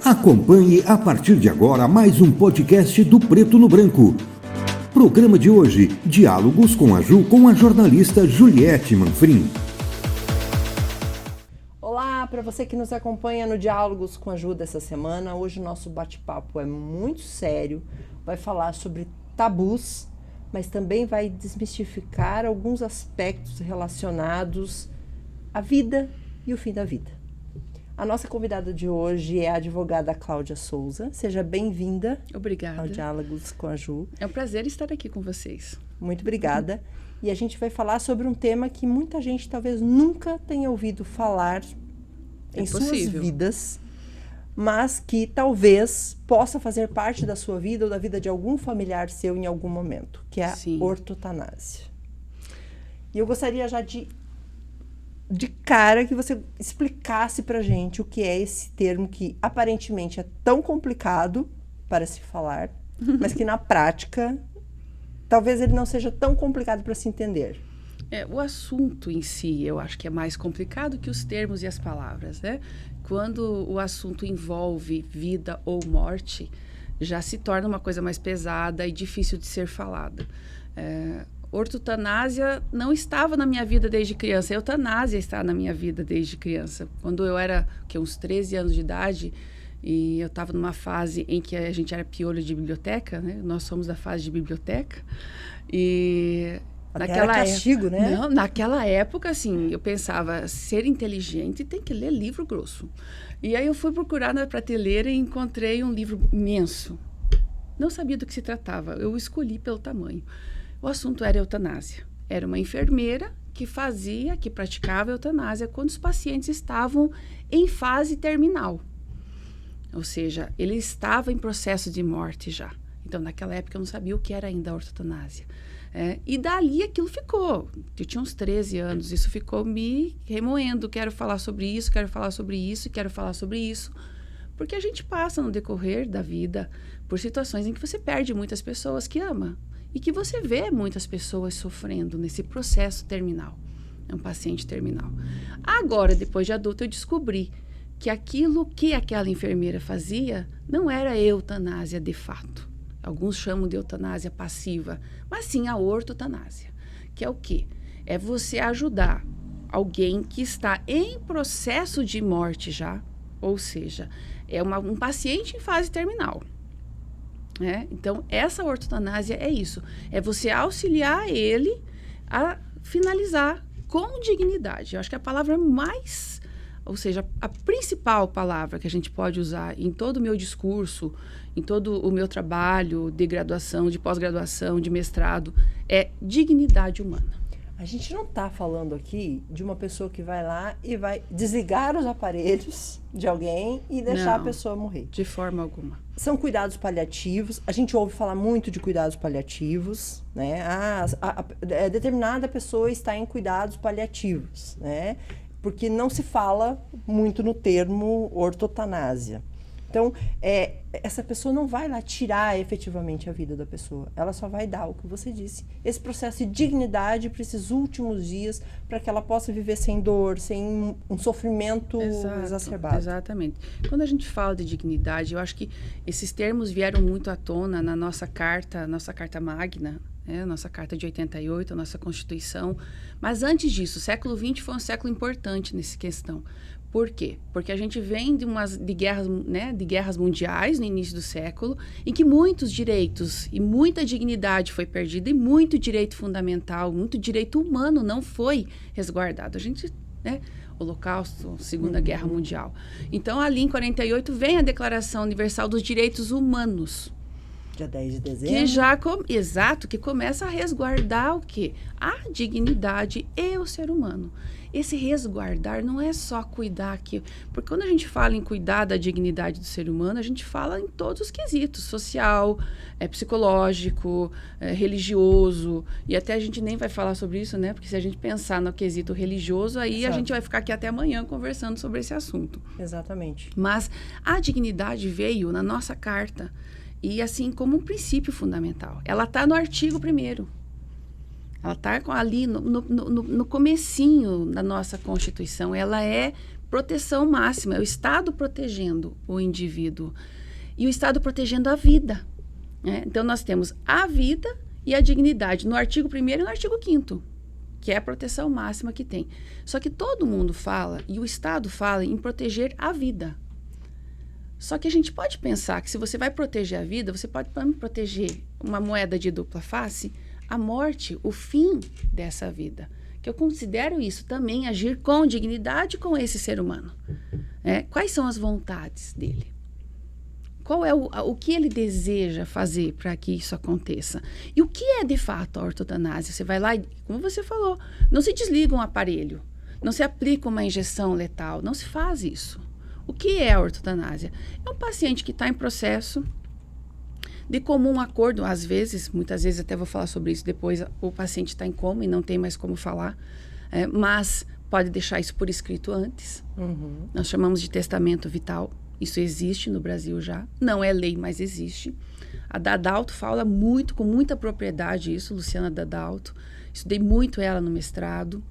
Acompanhe a partir de agora mais um podcast do Preto no Branco. Programa de hoje, Diálogos com a Ju, com a jornalista Juliette Manfrim. Olá, para você que nos acompanha no Diálogos com a Ju dessa semana, hoje o nosso bate-papo é muito sério, vai falar sobre tabus, mas também vai desmistificar alguns aspectos relacionados à vida e o fim da vida. A nossa convidada de hoje é a advogada Cláudia Souza. Seja bem-vinda. Obrigada. Ao Diálogos com a Ju. É um prazer estar aqui com vocês. Muito obrigada. E a gente vai falar sobre um tema que muita gente talvez nunca tenha ouvido falar em suas vidas, mas que talvez possa fazer parte da sua vida ou da vida de algum familiar seu em algum momento, que é a ortotanásia. E eu gostaria já de cara que você explicasse pra gente o que é esse termo que aparentemente é tão complicado para se falar, mas que na prática talvez ele não seja tão complicado para se entender. O assunto em si, eu acho que é mais complicado que os termos e as palavras, né? Quando o assunto envolve vida ou morte, já se torna uma coisa mais pesada e difícil de ser falada. Ortotanásia não estava na minha vida desde criança. A eutanásia está na minha vida desde criança. Quando eu era uns 13 anos de idade, e eu estava numa fase em que a gente era piolho de biblioteca, né? Nós somos da fase de biblioteca. E naquela castigo, né? Não, naquela época, assim, eu pensava, ser inteligente tem que ler livro grosso. E aí eu fui procurar na prateleira e encontrei um livro imenso. Não sabia do que se tratava. Eu escolhi pelo tamanho. O assunto era eutanásia. Era uma enfermeira que praticava eutanásia quando os pacientes estavam em fase terminal. Ou seja, ele estava em processo de morte já. Então, naquela época, eu não sabia o que era ainda a ortotanásia. E dali aquilo ficou. Eu tinha uns 13 anos, isso ficou me remoendo. Quero falar sobre isso, quero falar sobre isso, quero falar sobre isso. Porque a gente passa no decorrer da vida por situações em que você perde muitas pessoas que ama. E que você vê muitas pessoas sofrendo nesse processo terminal. É um paciente terminal. Agora, depois de adulto, eu descobri que aquilo que aquela enfermeira fazia não era eutanásia de fato. Alguns chamam de eutanásia passiva, mas sim a ortotanásia. Que é o quê? É você ajudar alguém que está em processo de morte já, ou seja, é um paciente em fase terminal. Então, essa ortotanásia é isso. É você auxiliar ele a finalizar com dignidade. Eu acho que a palavra mais, ou seja, a principal palavra que a gente pode usar em todo o meu discurso, em todo o meu trabalho de graduação, de pós-graduação, de mestrado, é dignidade humana. A gente não está falando aqui de uma pessoa que vai lá e vai desligar os aparelhos de alguém e deixar a pessoa morrer. De forma alguma. São cuidados paliativos. A gente ouve falar muito de cuidados paliativos, né? Determinada pessoa está em cuidados paliativos, né? Porque não se fala muito no termo ortotanásia. Então, essa pessoa não vai lá tirar efetivamente a vida da pessoa. Ela só vai dar o que você disse. Esse processo de dignidade para esses últimos dias, para que ela possa viver sem dor, sem um sofrimento exacerbado. Exatamente. Quando a gente fala de dignidade, eu acho que esses termos vieram muito à tona na nossa carta magna, nossa carta de 88, a nossa Constituição. Mas antes disso, o século XX foi um século importante nessa questão. Por quê? Porque a gente vem de guerras mundiais no início do século, em que muitos direitos e muita dignidade foi perdida e muito direito fundamental, muito direito humano não foi resguardado. A gente, Holocausto, Segunda Guerra Mundial. Então, ali em 48 vem a Declaração Universal dos Direitos Humanos. Dia 10 de dezembro. Que começa a resguardar o quê? A dignidade e o ser humano. Esse resguardar não é só cuidar aqui, porque quando a gente fala em cuidar da dignidade do ser humano, a gente fala em todos os quesitos, social, psicológico, religioso, e até a gente nem vai falar sobre isso, né? Porque se a gente pensar no quesito religioso, aí a gente vai ficar aqui até amanhã conversando sobre esse assunto. Exatamente. Mas a dignidade veio na nossa carta, e assim como um princípio fundamental. Ela está no artigo 1º. Ela está ali no comecinho da nossa Constituição. Ela é proteção máxima, é o Estado protegendo o indivíduo e o Estado protegendo a vida. Né? Então, nós temos a vida e a dignidade no artigo 1º e no artigo 5º, que é a proteção máxima que tem. Só que todo mundo fala, e o Estado fala, em proteger a vida. Só que a gente pode pensar que se você vai proteger a vida, você pode proteger uma moeda de dupla face, a morte, o fim dessa vida. Que eu considero isso também agir com dignidade com esse ser humano. Quais são as vontades dele? Qual é o que ele deseja fazer para que isso aconteça? E o que é de fato a ortotanásia? Você vai lá e, como você falou, não se desliga um aparelho, não se aplica uma injeção letal, não se faz isso. O que é a ortotanásia? É um paciente que está em processo de comum acordo, às vezes, muitas vezes até vou falar sobre isso depois, o paciente está em coma e não tem mais como falar, mas pode deixar isso por escrito antes. Uhum. Nós chamamos de testamento vital. Isso existe no Brasil já. Não é lei, mas existe. A Dadalto fala muito, com muita propriedade isso, Luciana Dadalto. Estudei muito ela no mestrado.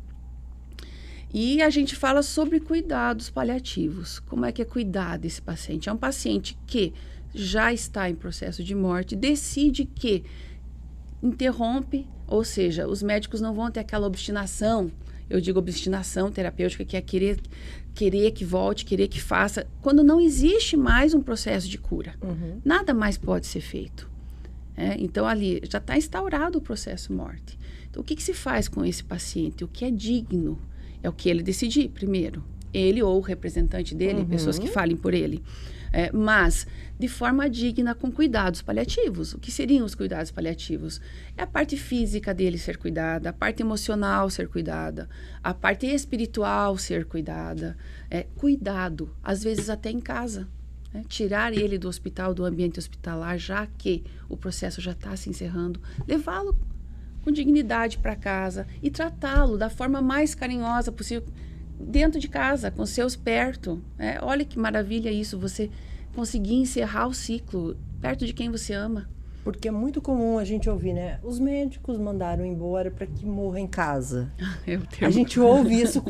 E a gente fala sobre cuidados paliativos. Como é que é cuidar desse paciente? É um paciente que já está em processo de morte, decide que interrompe, ou seja, os médicos não vão ter aquela obstinação, eu digo obstinação terapêutica, que é querer que volte, querer que faça, quando não existe mais um processo de cura. Uhum. Nada mais pode ser feito. Então, ali já está instaurado o processo morte. Então, o que se faz com esse paciente? O que é digno? É o que ele decidir primeiro. Ele ou o representante dele, uhum. Pessoas que falem por ele. Mas de forma digna, com cuidados paliativos. O que seriam os cuidados paliativos? É a parte física dele ser cuidada, a parte emocional ser cuidada, a parte espiritual ser cuidada. Cuidado, às vezes até em casa. Tirar ele do hospital, do ambiente hospitalar, já que o processo já está se encerrando, levá-lo com dignidade para casa e tratá-lo da forma mais carinhosa possível, dentro de casa, com seus perto. Olha que maravilha isso, você conseguir encerrar o ciclo perto de quem você ama. Porque é muito comum a gente ouvir, né? Os médicos mandaram embora para que morra em casa. A gente ouve isso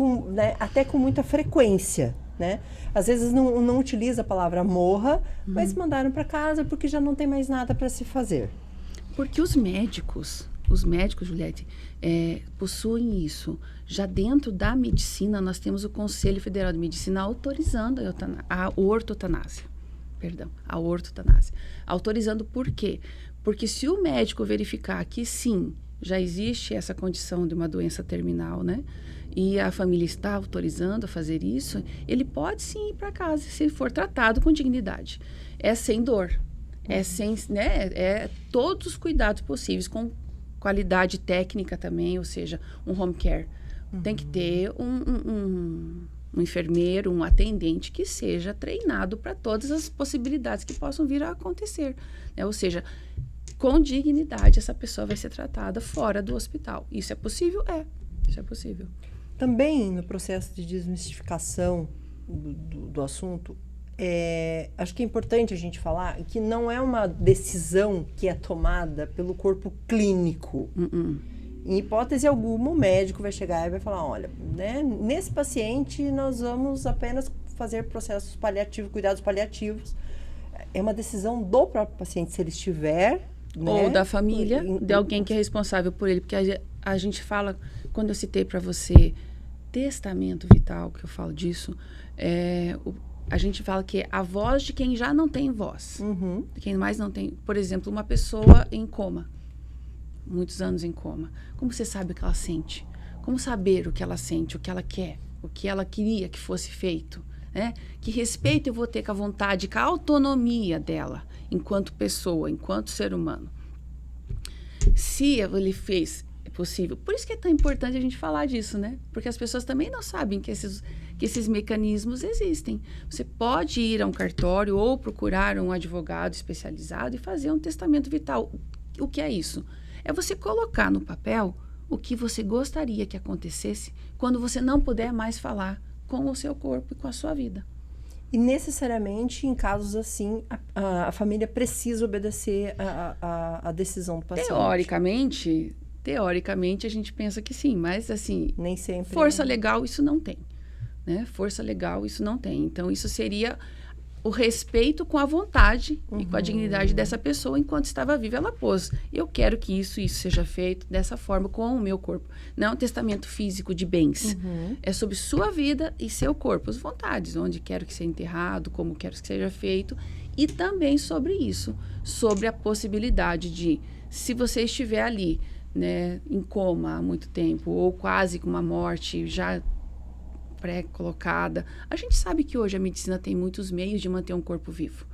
até com muita frequência, né? Às vezes não utiliza a palavra morra, mas mandaram para casa porque já não tem mais nada para se fazer. Porque os médicos, Juliette, possuem isso. Já dentro da medicina, nós temos o Conselho Federal de Medicina autorizando a ortotanásia. Autorizando por quê? Porque se o médico verificar que sim, já existe essa condição de uma doença terminal, né? E a família está autorizando a fazer isso, ele pode sim ir para casa, se for tratado com dignidade. Sem dor. Todos os cuidados possíveis, com qualidade técnica também, ou seja, um home care. Tem que ter um enfermeiro, um atendente que seja treinado para todas as possibilidades que possam vir a acontecer. Ou seja, com dignidade essa pessoa vai ser tratada fora do hospital. Isso é possível? Isso é possível. Também no processo de desmistificação do assunto, acho que é importante a gente falar que não é uma decisão que é tomada pelo corpo clínico. Em hipótese alguma, o médico vai chegar e vai falar, olha, né, nesse paciente nós vamos apenas fazer processos paliativos, cuidados paliativos. É uma decisão do próprio paciente, se ele estiver... Ou da família, de alguém que é responsável por ele. Porque a gente fala, quando eu citei para você, testamento vital, que eu falo disso, a gente fala que é a voz de quem já não tem voz. De quem mais não tem... Por exemplo, uma pessoa em coma. Muitos anos em coma. Como você sabe o que ela sente? Como saber o que ela sente, o que ela quer, o que ela queria que fosse feito? Que respeito eu vou ter com a vontade, com a autonomia dela, enquanto pessoa, enquanto ser humano? Se ele fez, é possível. Por isso que é tão importante a gente falar disso, né? Porque as pessoas também não sabem que esses mecanismos existem. Você pode ir a um cartório ou procurar um advogado especializado e fazer um testamento vital. O que é isso? É você colocar no papel o que você gostaria que acontecesse quando você não puder mais falar com o seu corpo e com a sua vida. E necessariamente, em casos assim, a família precisa obedecer a decisão do paciente. Teoricamente, a gente pensa que sim, mas assim... Nem sempre. Força legal, isso não tem. né? Força legal, isso não tem. Então, isso seria o respeito com a vontade e com a dignidade dessa pessoa enquanto estava viva. Ela pôs, eu quero que isso seja feito dessa forma com o meu corpo. Não é um testamento físico de bens. É sobre sua vida e seu corpo, as vontades, onde quero que seja enterrado, como quero que seja feito. E também sobre isso, sobre a possibilidade de, se você estiver ali, né, em coma há muito tempo, ou quase com uma morte já pré-colocada. A gente sabe que hoje a medicina tem muitos meios de manter um corpo vivo.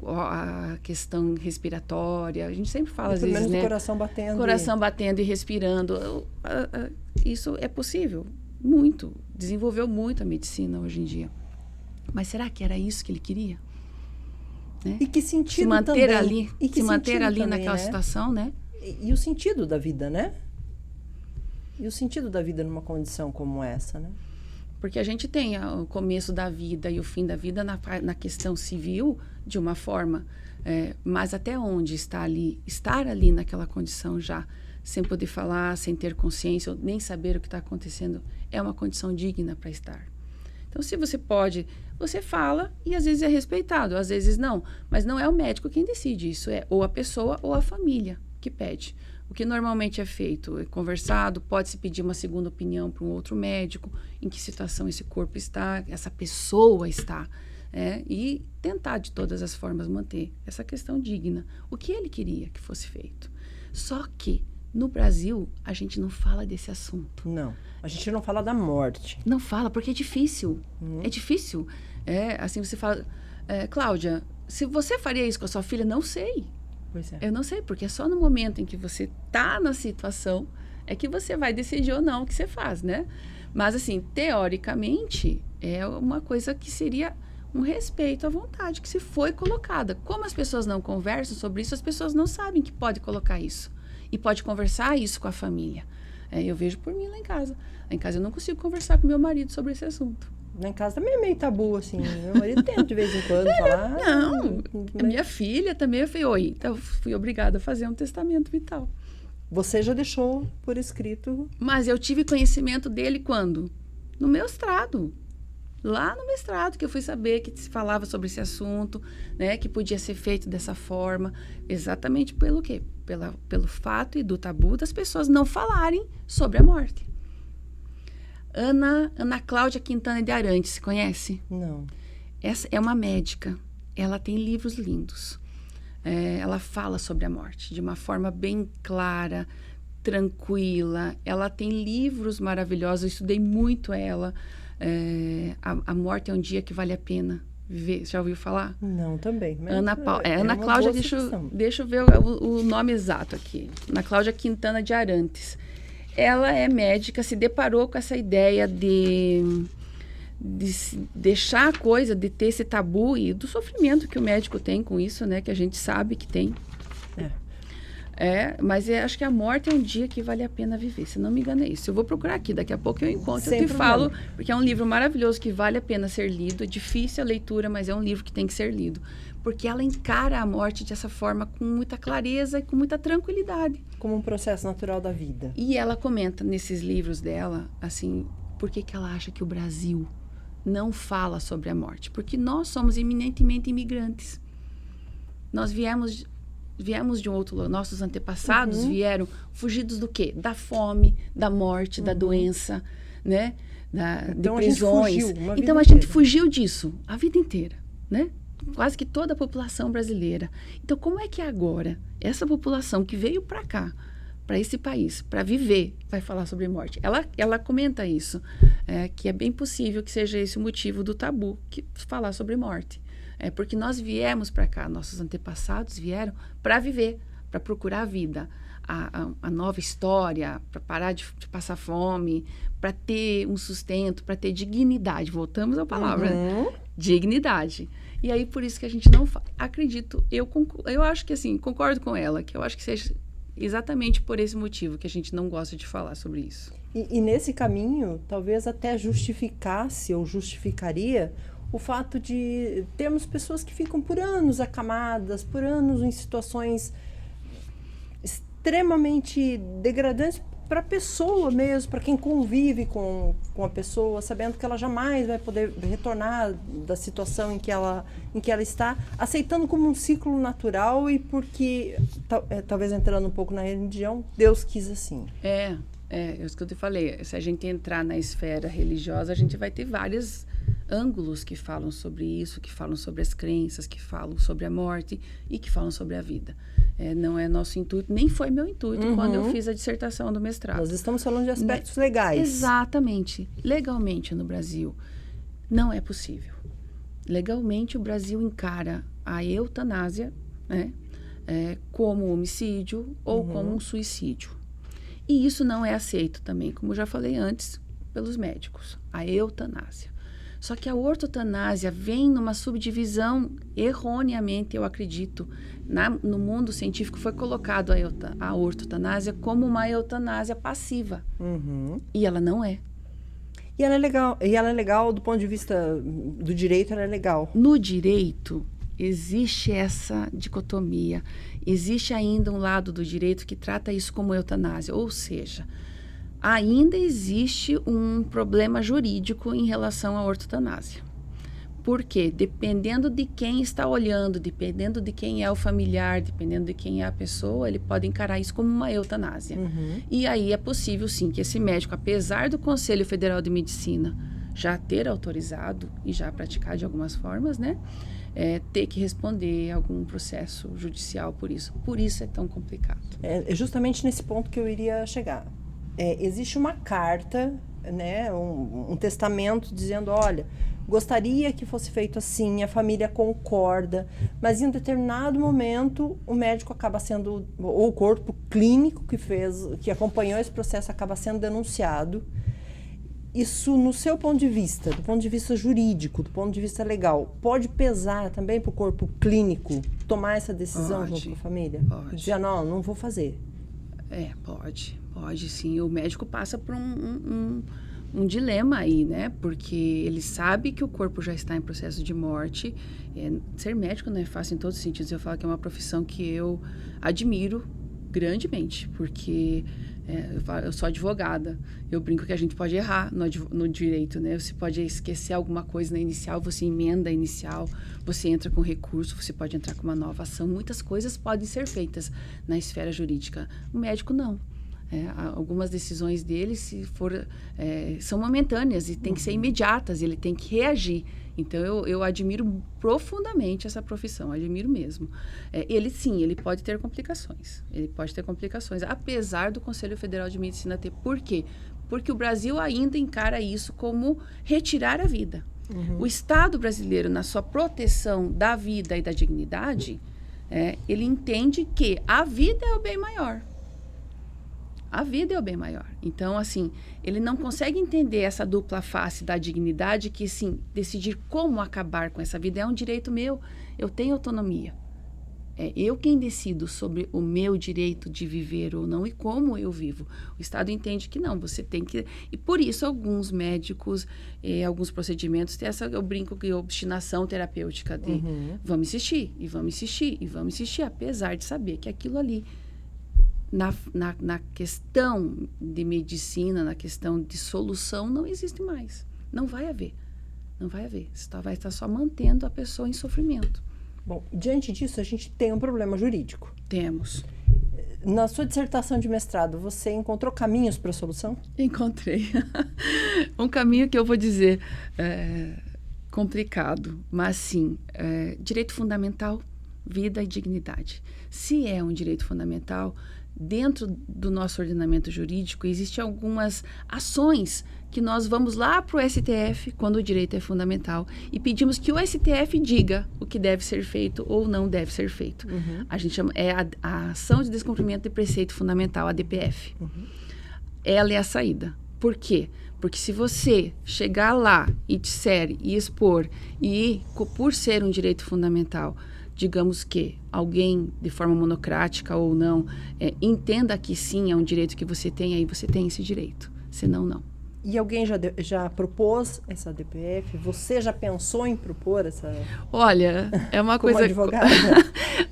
A questão respiratória, a gente sempre fala, às vezes, menos né? O coração batendo. Coração batendo e respirando. Isso é possível, muito. Desenvolveu muito a medicina hoje em dia. Mas será que era isso que ele queria? Né? E que sentido se manter também. ali, E que se manter ali também, naquela né? situação, né? E o sentido da vida, né? E o sentido da vida numa condição como essa, né? Porque a gente tem o começo da vida e o fim da vida na questão civil de uma forma, mas até onde estar ali naquela condição já, sem poder falar, sem ter consciência, ou nem saber o que está acontecendo, é uma condição digna para estar. Então, se você pode, você fala e às vezes é respeitado, às vezes não. Mas não é o médico quem decide isso, é ou a pessoa ou a família que pede. O que normalmente é feito é conversado, pode-se pedir uma segunda opinião para um outro médico, em que situação esse corpo está, essa pessoa está, e tentar de todas as formas manter essa questão digna. O que ele queria que fosse feito. Só que, no Brasil, a gente não fala desse assunto. Não, a gente não fala da morte. Não fala, porque é difícil. É difícil. Assim, você fala, Cláudia, se você faria isso com a sua filha, não sei. Pois é. Eu não sei, porque é só no momento em que você está na situação é que você vai decidir ou não o que você faz, né? Mas, assim, teoricamente, é uma coisa que seria um respeito à vontade que se foi colocada. Como as pessoas não conversam sobre isso, as pessoas não sabem que pode colocar isso. E pode conversar isso com a família. Eu vejo por mim lá em casa. Lá em casa eu não consigo conversar com meu marido sobre esse assunto. Lá em casa também é meio tabu, assim. Meu marido tenta de vez em quando falar. Não, a minha filha também, eu falei, então fui obrigada a fazer um testamento vital. Você já deixou por escrito. Mas eu tive conhecimento dele quando? No mestrado. Lá no mestrado, que eu fui saber que se falava sobre esse assunto, né, que podia ser feito dessa forma, exatamente pelo quê? Pelo fato e do tabu das pessoas não falarem sobre a morte. Ana Cláudia Quintana de Arantes, você conhece? Não. Essa é uma médica, ela tem livros lindos. Ela fala sobre a morte de uma forma bem clara, tranquila. Ela tem livros maravilhosos, eu estudei muito ela. A morte é um dia que vale a pena viver. Já ouviu falar? Não, também. Ana Cláudia, deixa eu ver o nome exato aqui. Ana Cláudia Quintana de Arantes. Ela é médica, se deparou com essa ideia de deixar a coisa, de ter esse tabu e do sofrimento que o médico tem com isso, né? Que a gente sabe que tem. Mas acho que a morte é um dia que vale a pena viver, se não me engano é isso. Eu vou procurar aqui, daqui a pouco eu encontro. Eu te falo, porque é um livro maravilhoso que vale a pena ser lido. É difícil a leitura, mas é um livro que tem que ser lido. Porque ela encara a morte dessa forma com muita clareza e com muita tranquilidade. Como um processo natural da vida. E ela comenta nesses livros dela, assim, por que ela acha que o Brasil não fala sobre a morte? Porque nós somos eminentemente imigrantes. Nós viemos de um outro lugar. Nossos antepassados vieram fugidos do quê? Da fome, da morte, da doença, né? De prisões. Então a gente fugiu disso a vida inteira, né? Quase que toda a população brasileira. Então, como é que agora essa população que veio para cá, para esse país, para viver, vai falar sobre morte? Ela comenta isso, que é bem possível que seja esse o motivo do tabu, que falar sobre morte. Porque nós viemos para cá, nossos antepassados vieram para viver, para procurar a vida, a nova história, para parar de passar fome, para ter um sustento, para ter dignidade. Voltamos à palavra, né? Dignidade. E aí, por isso que a gente não fala. Acredito, eu acho que assim, concordo com ela, que eu acho que seja exatamente por esse motivo que a gente não gosta de falar sobre isso. E nesse caminho, talvez até justificasse ou justificaria o fato de termos pessoas que ficam por anos acamadas, por anos em situações extremamente degradantes para a pessoa mesmo, para quem convive com a pessoa, sabendo que ela jamais vai poder retornar da situação em que ela está, aceitando como um ciclo natural e porque, talvez entrando um pouco na religião, Deus quis assim. É isso que eu te falei. Se a gente entrar na esfera religiosa, a gente vai ter vários ângulos que falam sobre isso, que falam sobre as crenças, que falam sobre a morte e que falam sobre a vida. Não é nosso intuito, nem foi meu intuito quando eu fiz a dissertação do mestrado. Nós estamos falando de aspectos legais. Exatamente. Legalmente no Brasil, não é possível. Legalmente o Brasil encara a eutanásia, né, como homicídio ou como um suicídio. E isso não é aceito também, como já falei antes, pelos médicos, a eutanásia. Só que a ortotanásia vem numa subdivisão, erroneamente, eu acredito, no mundo científico foi colocado a ortotanásia como uma eutanásia passiva. E ela não é. E ela é legal do ponto de vista do direito, ela é legal. No direito, existe essa dicotomia. Existe ainda um lado do direito que trata isso como eutanásia, ou seja, ainda existe um problema jurídico em relação à ortotanásia. Por quê? Dependendo de quem está olhando, dependendo de quem é o familiar, dependendo de quem é a pessoa, ele pode encarar isso como uma eutanásia. E aí é possível, sim, que esse médico, apesar do Conselho Federal de Medicina já ter autorizado e já praticar de algumas formas, né, ter que responder algum processo judicial por isso. Por isso é tão complicado. É justamente nesse ponto que eu iria chegar. Existe uma carta, né, um testamento dizendo, olha, gostaria que fosse feito assim, a família concorda, mas em um determinado momento o médico acaba sendo, ou o corpo clínico que acompanhou esse processo acaba sendo denunciado. Isso, no seu ponto de vista, do ponto de vista jurídico, do ponto de vista legal, pode pesar também para o corpo clínico tomar essa decisão junto com a família? Pode. Dizer, não vou fazer. Pode sim. O médico passa por um dilema aí, né? Porque ele sabe que o corpo já está em processo de morte. Ser médico não é fácil em todos os sentidos. Eu falo que é uma profissão que eu admiro grandemente, porque eu sou advogada. Eu brinco que a gente pode errar no direito, né? Você pode esquecer alguma coisa na inicial, você emenda a inicial, você entra com recurso, você pode entrar com uma nova ação. Muitas coisas podem ser feitas na esfera jurídica. O médico não. Algumas decisões dele, se for, são momentâneas e tem que ser imediatas, ele tem que reagir. Então, eu admiro profundamente essa profissão, admiro mesmo. Ele pode ter complicações, apesar do Conselho Federal de Medicina ter. Por quê? Porque o Brasil ainda encara isso como retirar a vida. O Estado brasileiro, na sua proteção da vida e da dignidade, ele entende que a vida é o bem maior. A vida é o bem maior. Então, assim, ele não consegue entender essa dupla face da dignidade que, sim, decidir como acabar com essa vida é um direito meu. Eu tenho autonomia. É eu quem decido sobre o meu direito de viver ou não e como eu vivo. O Estado entende que não, você tem que... E por isso, alguns médicos, alguns procedimentos têm eu brinco que obstinação terapêutica de vamos insistir, e vamos insistir, e vamos insistir, apesar de saber que aquilo ali... Na questão de medicina, na questão de solução, não existe mais. Não vai haver. Você vai estar só mantendo a pessoa em sofrimento. Bom, diante disso, a gente tem um problema jurídico. Temos. Na sua dissertação de mestrado, você encontrou caminhos para a solução? Encontrei. Um caminho que eu vou dizer complicado, mas sim, direito fundamental, vida e dignidade. Se é um direito fundamental... Dentro do nosso ordenamento jurídico, existem algumas ações que nós vamos lá para o STF, quando o direito é fundamental, e pedimos que o STF diga o que deve ser feito ou não deve ser feito. A gente chama, a ação de descumprimento de preceito fundamental, a DPF. Ela é a saída. Por quê? Porque se você chegar lá e disser e expor, e por ser um direito fundamental, digamos que alguém, de forma monocrática ou não, entenda que sim, é um direito que você tem, aí você tem esse direito. Senão, não. E alguém já propôs essa DPF? Você já pensou em propor essa... Olha, é uma coisa... Como advogada?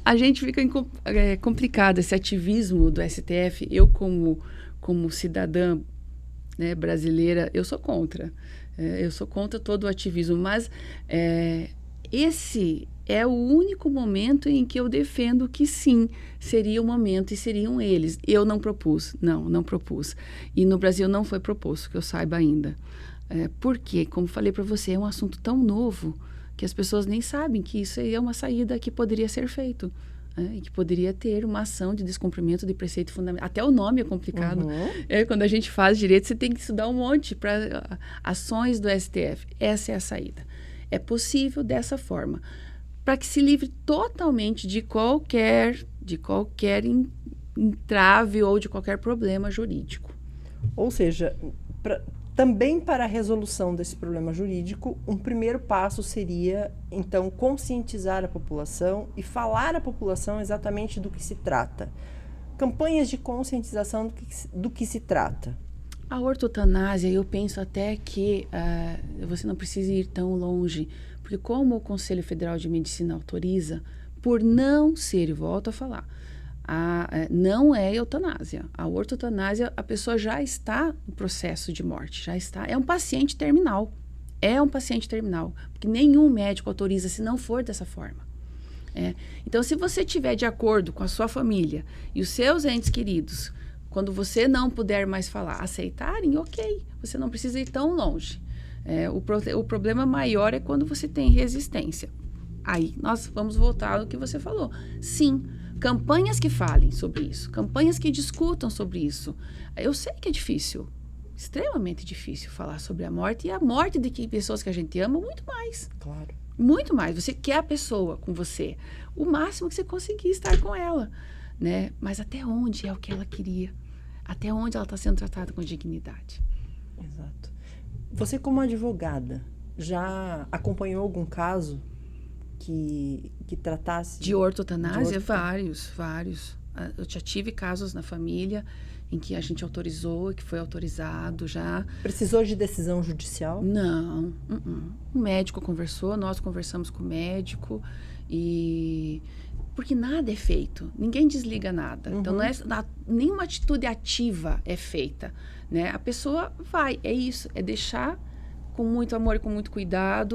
A gente fica complicado, esse ativismo do STF. Eu, como como cidadã, né, brasileira, eu sou contra. Eu sou contra todo o ativismo, mas esse é o único momento em que eu defendo que sim, seria o momento e seriam eles. Eu não propus, não propus. E no Brasil não foi proposto, que eu saiba ainda. Porque, como falei para você, é um assunto tão novo que as pessoas nem sabem que isso aí é uma saída que poderia ser feito. E que poderia ter uma ação de descumprimento de preceito fundamental. Até o nome é complicado. Quando a gente faz direito, você tem que estudar um monte para ações do STF. Essa é a saída. É possível dessa forma. Para que se livre totalmente de qualquer entrave ou de qualquer problema jurídico. Ou seja, também para a resolução desse problema jurídico, um primeiro passo seria, então, conscientizar a população e falar à população exatamente do que se trata. Campanhas de conscientização do que se trata. A ortotanásia, eu penso até que você não precisa ir tão longe, porque como o Conselho Federal de Medicina autoriza, por não ser, e volto a falar, não é eutanásia. A ortotanásia, a pessoa já está no processo de morte, já está. É um paciente terminal. Porque nenhum médico autoriza se não for dessa forma. Então, se você estiver de acordo com a sua família e os seus entes queridos, quando você não puder mais falar, aceitarem, ok, você não precisa ir tão longe. O problema maior é quando você tem resistência. Aí, nós vamos voltar ao que você falou. Sim, campanhas que falem sobre isso, campanhas que discutam sobre isso. Eu sei que é difícil, extremamente difícil falar sobre a morte, e a morte de pessoas que a gente ama, muito mais. Claro. Muito mais. Você quer a pessoa com você, o máximo que você conseguir estar com ela, né? Mas até onde é o que ela queria? Até onde ela está sendo tratada com dignidade? Exato. Você, como advogada, já acompanhou algum caso que tratasse... De ortotanásia? Vários. Eu já tive casos na família em que a gente autorizou, que foi autorizado já. Precisou de decisão judicial? Não. O médico conversou, nós conversamos com o médico porque nada é feito, ninguém desliga nada. Então, não é, nenhuma atitude ativa é feita, né? A pessoa vai, é isso, é deixar com muito amor e com muito cuidar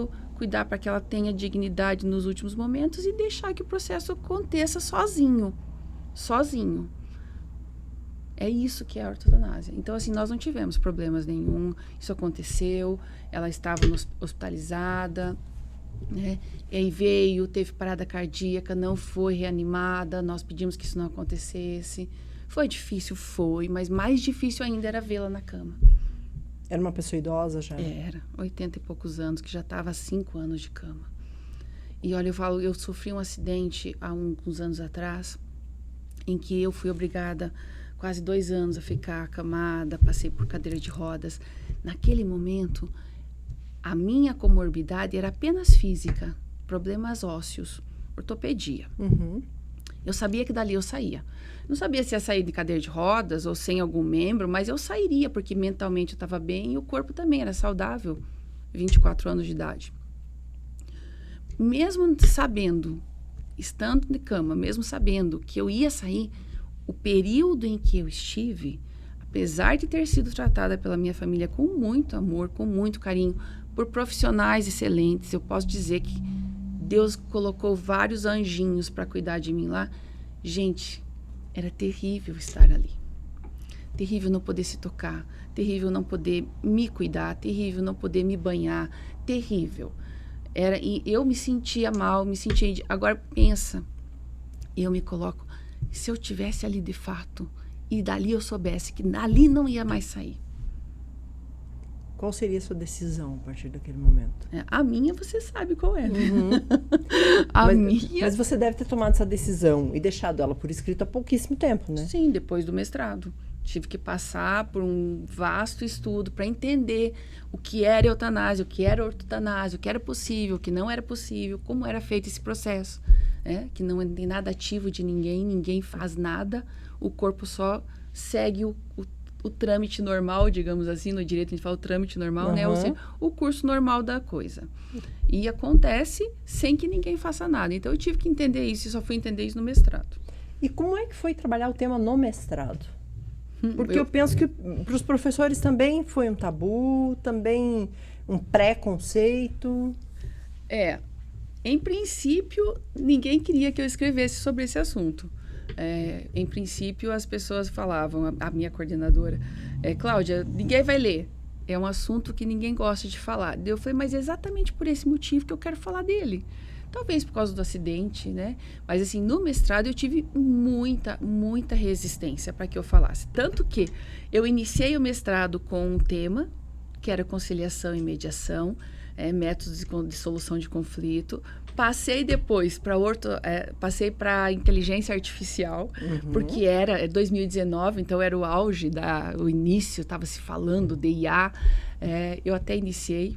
para que ela tenha dignidade nos últimos momentos e deixar que o processo aconteça sozinho. É isso que é a ortotanásia. Então, assim, nós não tivemos problemas nenhum, isso aconteceu, ela estava hospitalizada, né? E aí teve parada cardíaca, não foi reanimada, nós pedimos que isso não acontecesse. Foi difícil, mas mais difícil ainda era vê-la na cama. Era uma pessoa idosa já? Era, 80 e poucos anos, que já estava há 5 anos de cama. E olha, eu sofri um acidente há uns anos atrás, em que eu fui obrigada quase 2 anos a ficar acamada, passei por cadeira de rodas. Naquele momento, a minha comorbidade era apenas física, problemas ósseos, ortopedia. Eu sabia que dali eu saía. Não sabia se ia sair de cadeira de rodas ou sem algum membro, mas eu sairia, porque mentalmente eu estava bem e o corpo também era saudável, 24 anos de idade. Mesmo sabendo, estando de cama, mesmo sabendo que eu ia sair, o período em que eu estive, apesar de ter sido tratada pela minha família com muito amor, com muito carinho, por profissionais excelentes, eu posso dizer que Deus colocou vários anjinhos para cuidar de mim lá. Gente, era terrível estar ali. Terrível não poder se tocar, terrível não poder me cuidar, terrível não poder me banhar, terrível. E eu me sentia mal, Agora pensa, eu me coloco, se eu tivesse ali de fato e dali eu soubesse que dali não ia mais sair. Qual seria a sua decisão a partir daquele momento? A minha você sabe qual é. Mas você deve ter tomado essa decisão e deixado ela por escrito há pouquíssimo tempo, né? Sim, depois do mestrado. Tive que passar por um vasto estudo para entender o que era eutanásia, o que era ortotanásia, o que era possível, o que não era possível, como era feito esse processo. Que não tem nada ativo de ninguém faz nada, o corpo só segue o trâmite normal, digamos assim, no direito a gente fala o trâmite normal, né? Ou seja, o curso normal da coisa. E acontece sem que ninguém faça nada. Então, eu tive que entender isso e só fui entender isso no mestrado. E como é que foi trabalhar o tema no mestrado? Porque eu penso que para os professores também foi um tabu, também um preconceito. Em princípio, ninguém queria que eu escrevesse sobre esse assunto. Em princípio, as pessoas falavam, a minha coordenadora, Cláudia, ninguém vai ler. É um assunto que ninguém gosta de falar. Eu falei, mas é exatamente por esse motivo que eu quero falar dele. Talvez por causa do acidente, né? Mas, assim, no mestrado eu tive muita resistência para que eu falasse. Tanto que eu iniciei o mestrado com um tema, que era conciliação e mediação, métodos de solução de conflito. Passei depois para inteligência artificial, porque era 2019, então era o auge, o início, estava se falando de IA. Eu até iniciei,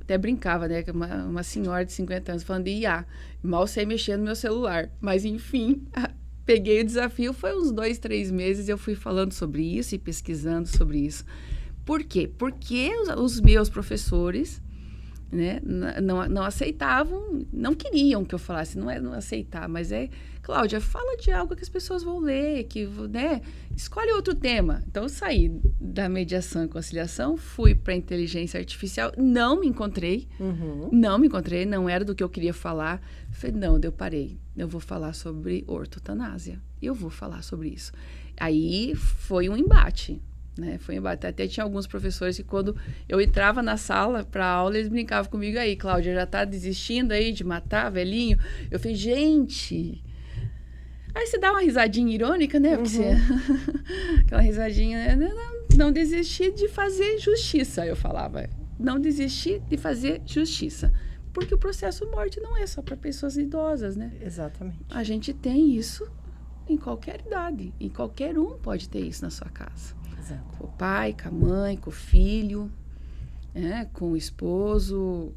até brincava, né? Uma senhora de 50 anos falando de IA. Mal sei mexer no meu celular. Mas, enfim, peguei o desafio, foi uns 2, 3 meses, eu fui falando sobre isso e pesquisando sobre isso. Por quê? Porque os meus professores, né, não aceitavam, não queriam que eu falasse, não é não aceitar, mas Cláudia, fala de algo que as pessoas vão ler, né, escolhe outro tema. Então, eu saí da mediação e conciliação, fui para inteligência artificial, não me encontrei, não era do que eu queria falar. Falei, não, eu parei, eu vou falar sobre ortotanásia, eu vou falar sobre isso. Aí, foi um embate. Né? Até tinha alguns professores que quando eu entrava na sala para aula, eles brincavam comigo, aí, Cláudia, já tá desistindo aí de matar velhinho? Eu falei, gente... Aí você dá uma risadinha irônica, né? Porque aquela risadinha, né? Não desistir de fazer justiça, eu falava. Não desistir de fazer justiça. Porque o processo morte não é só para pessoas idosas, né? Exatamente. A gente tem isso em qualquer idade. E qualquer um pode ter isso na sua casa. Exato. Com o pai, com a mãe, com o filho, com o esposo,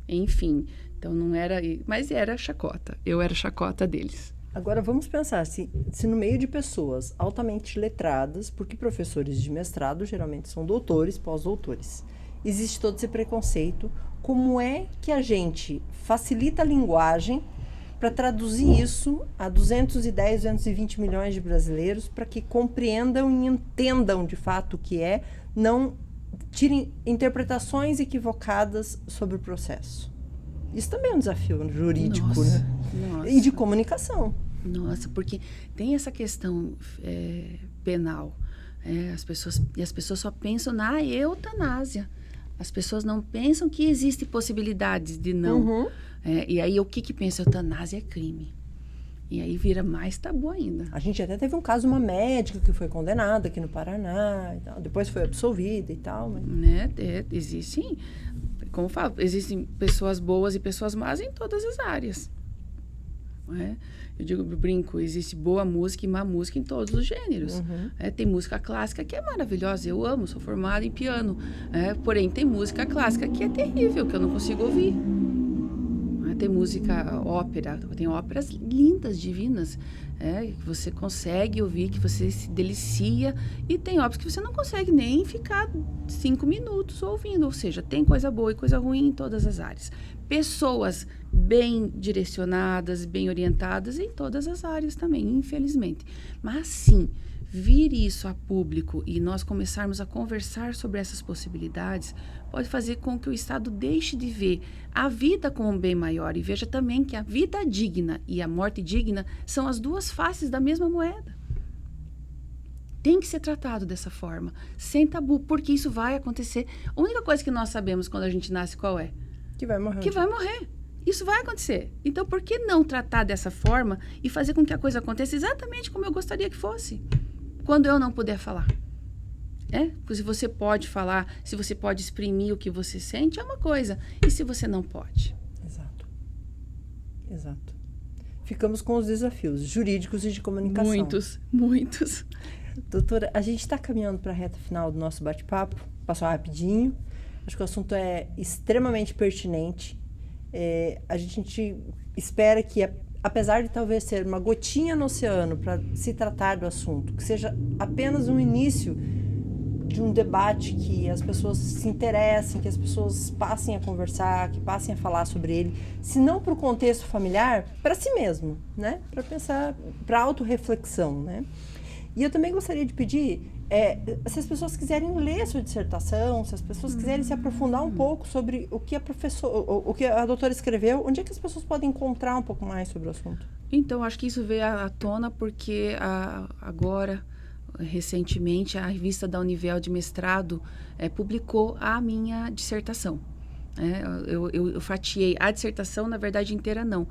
enfim. Então, não era... Mas era chacota. Eu era chacota deles. Agora, vamos pensar, se no meio de pessoas altamente letradas, porque professores de mestrado geralmente são doutores, pós-doutores, existe todo esse preconceito, como é que a gente facilita a linguagem para traduzir isso a 210, 220 milhões de brasileiros, para que compreendam e entendam de fato o que não tirem interpretações equivocadas sobre o processo. Isso também é um desafio jurídico, nossa, né? Nossa. E de comunicação. Nossa, porque tem essa questão penal. As pessoas só pensam na eutanásia. As pessoas não pensam que existem possibilidades de não. E aí, o que pensa? Eutanásia é crime. E aí vira mais tabu ainda. A gente até teve um caso, uma médica que foi condenada aqui no Paraná, e tal. Depois foi absolvida e tal. Mas... Né? Existem, como eu falo, existem pessoas boas e pessoas más em todas as áreas. Eu brinco, existe boa música e má música em todos os gêneros. Tem música clássica que é maravilhosa, eu amo, sou formada em piano. Porém, tem música clássica que é terrível, que eu não consigo ouvir. Tem música, ópera, tem óperas lindas, divinas, que você consegue ouvir, que você se delicia, e tem óperas que você não consegue nem ficar 5 minutos ouvindo, ou seja, tem coisa boa e coisa ruim em todas as áreas. Pessoas bem direcionadas, bem orientadas em todas as áreas também, infelizmente. Mas sim, vir isso a público e nós começarmos a conversar sobre essas possibilidades pode fazer com que o Estado deixe de ver a vida como um bem maior e veja também que a vida digna e a morte digna são as duas faces da mesma moeda. Tem que ser tratado dessa forma, sem tabu, porque isso vai acontecer. A única coisa que nós sabemos quando a gente nasce qual é? Que vai morrer. Que vai morrer. Isso vai acontecer. Então, por que não tratar dessa forma e fazer com que a coisa aconteça exatamente como eu gostaria que fosse? Quando eu não puder falar. Se você pode falar, se você pode exprimir o que você sente, é uma coisa. E se você não pode? Exato. Ficamos com os desafios jurídicos e de comunicação. Muitos. Doutora, a gente está caminhando para a reta final do nosso bate-papo. Passou rapidinho. Acho que o assunto é extremamente pertinente. A gente espera que, apesar de talvez ser uma gotinha no oceano para se tratar do assunto, que seja apenas um início de um debate, que as pessoas se interessem, que as pessoas passem a conversar, que passem a falar sobre ele, se não para o contexto familiar, para si mesmo, né? Para pensar, para autorreflexão, né? E eu também gostaria de pedir se as pessoas quiserem ler a sua dissertação, se as pessoas quiserem se aprofundar um pouco sobre o que o que a doutora escreveu, onde é que as pessoas podem encontrar um pouco mais sobre o assunto? Então, acho que isso veio à tona porque agora, recentemente, a revista da Univel de mestrado publicou a minha dissertação. Eu fatiei a dissertação, na verdade, inteira não.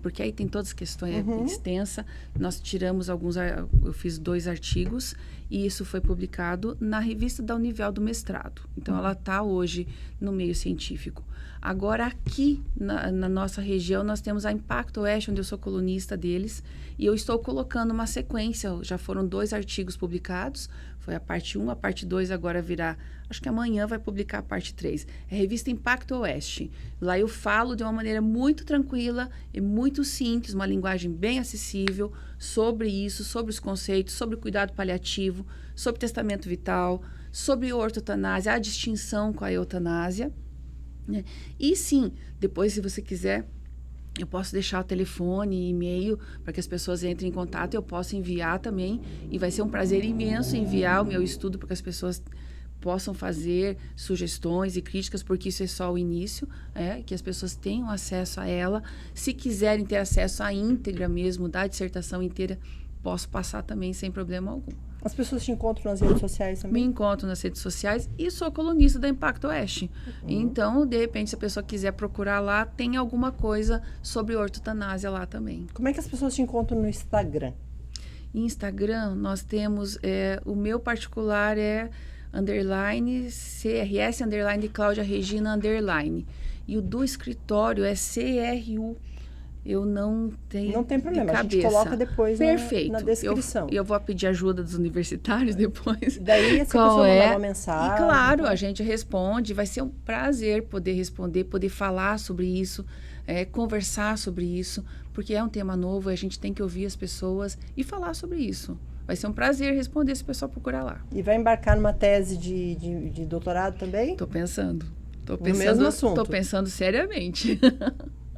Porque aí tem todas as questões extensas. Nós tiramos eu fiz 2 artigos e isso foi publicado na revista da Univel do mestrado. Então, ela está hoje no meio científico. Agora, aqui na nossa região, nós temos a Impacto Oeste, onde eu sou colunista deles, e eu estou colocando uma sequência. Já foram 2 artigos publicados, foi a parte 1, a parte 2 agora virá, acho que amanhã vai publicar a parte 3. É a revista Impacto Oeste. Lá eu falo de uma maneira muito tranquila e muito simples, uma linguagem bem acessível sobre isso, sobre os conceitos, sobre o cuidado paliativo, sobre testamento vital, sobre ortotanásia, a distinção com a eutanásia. E sim, depois, se você quiser, eu posso deixar o telefone e e-mail para que as pessoas entrem em contato. Eu posso enviar também, e vai ser um prazer imenso enviar o meu estudo para que as pessoas possam fazer sugestões e críticas, porque isso é só o início, que as pessoas tenham acesso a ela. Se quiserem ter acesso à íntegra mesmo, da dissertação inteira, posso passar também sem problema algum. As pessoas te encontram nas redes sociais também? Me encontro nas redes sociais e sou colunista da Impacto Oeste. Então, de repente, se a pessoa quiser procurar lá, tem alguma coisa sobre ortotanásia lá também. Como é que as pessoas te encontram no Instagram? Instagram, nós temos, o meu particular é _, CRS, _ Cláudia Regina, _. E o do escritório é CRU. Eu não tenho. Não tem problema, a gente coloca depois na descrição. Eu vou pedir ajuda dos universitários depois. Daí, essa pessoa mandar uma mensagem. E claro, a gente responde. Vai ser um prazer poder responder, poder falar sobre isso, conversar sobre isso, porque é um tema novo e a gente tem que ouvir as pessoas e falar sobre isso. Vai ser um prazer responder se o pessoal procurar lá. E vai embarcar numa tese de doutorado também? Estou pensando. No mesmo assunto? Estou pensando seriamente.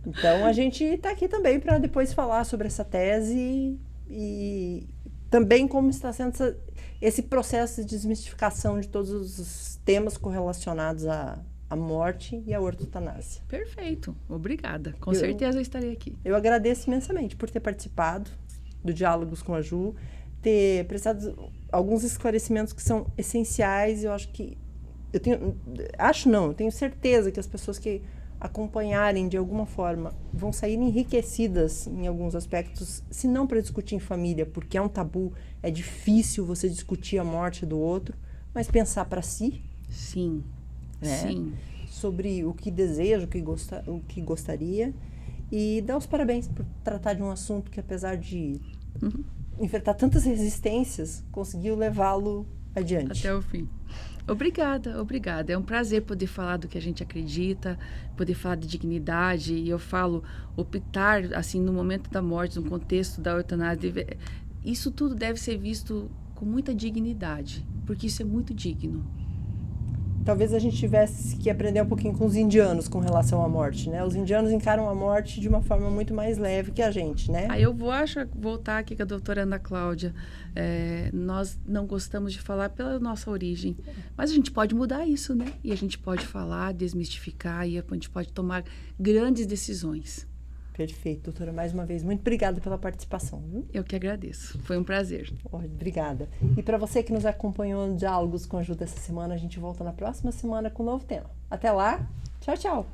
Então, a gente está aqui também para depois falar sobre essa tese e também como está sendo esse processo de desmistificação de todos os temas correlacionados à morte e à ortotanásia. Perfeito. Obrigada. Com certeza eu estarei aqui. Eu agradeço imensamente por ter participado do Diálogos com a Ju, ter prestado alguns esclarecimentos que são essenciais. Eu acho que... Eu tenho certeza que as pessoas que acompanharem de alguma forma vão sair enriquecidas em alguns aspectos, se não para discutir em família, porque é um tabu, é difícil você discutir a morte do outro, mas pensar para si. Sim, sim. Sobre o que deseja, o que gostaria, e dar os parabéns por tratar de um assunto que, apesar de enfrentar tantas resistências, conseguiu levá-lo adiante. Até o fim. Obrigada. É um prazer poder falar do que a gente acredita, poder falar de dignidade. E eu falo, optar, assim, no momento da morte, no contexto da eutanásia, isso tudo deve ser visto com muita dignidade, porque isso é muito digno. Talvez a gente tivesse que aprender um pouquinho com os indianos com relação à morte, né? Os indianos encaram a morte de uma forma muito mais leve que a gente, né? Aí eu vou voltar aqui com a doutora Ana Cláudia. Nós não gostamos de falar pela nossa origem, mas a gente pode mudar isso, né? E a gente pode falar, desmistificar, e a gente pode tomar grandes decisões. Perfeito, doutora. Mais uma vez, muito obrigada pela participação. Viu? Eu que agradeço. Foi um prazer. Obrigada. E para você que nos acompanhou no Diálogos com a Ju dessa semana, a gente volta na próxima semana com um novo tema. Até lá. Tchau, tchau.